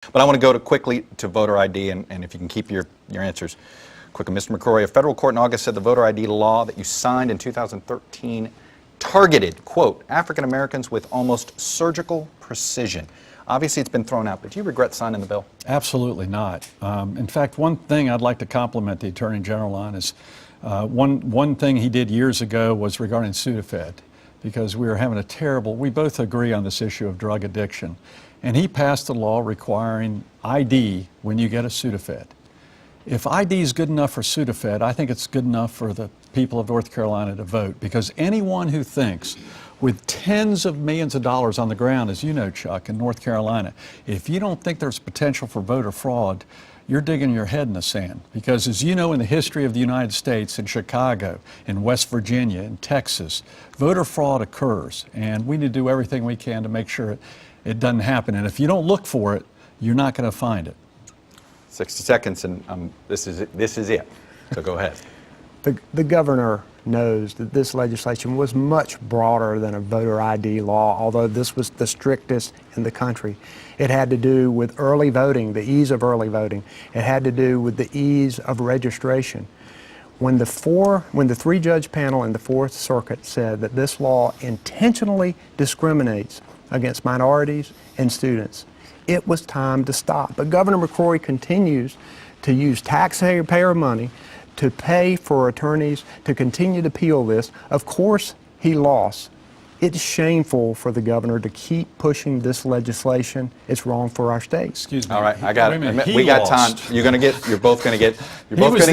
But I want to go quickly to voter ID, and if you can keep your answers quickly. Mr. McCrory, a federal court in August said the voter ID law that you signed in 2013 targeted, quote, African Americans with almost surgical precision. Obviously, it's been thrown out, but do you regret signing the bill? Absolutely not. In fact, one thing I'd like to compliment the Attorney General on is one thing he did years ago was regarding Sudafed, because we were having we both agree on this issue of drug addiction. And he passed a law requiring ID when you get a Sudafed. If ID is good enough for Sudafed, I think it's good enough for the people of North Carolina to vote, because anyone who thinks with tens of millions of dollars on the ground, as you know, Chuck, in North Carolina, if you don't think there's potential for voter fraud, you're digging your head in the sand. Because as you know, in the history of the United States, in Chicago, in West Virginia, in Texas, voter fraud occurs, and we need to do everything we can to make sure it doesn't happen. And if you don't look for it, you're not going to find it. 60 seconds, and this is it. So go ahead. The governor knows that this legislation was much broader than a voter ID law, although this was the strictest in the country. It had to do with early voting, the ease of early voting. It had to do with the ease of registration. When the three-judge panel in the Fourth Circuit said that this law intentionally discriminates against minorities and students, it was time to stop. But Governor McCrory continues to use taxpayer money to pay for attorneys to continue to appeal this. Of course, he lost. It's shameful for the governor to keep pushing this legislation. It's wrong for our state. Excuse me. All right, I got it. Wait a minute. We got lost. time. You're both going to get.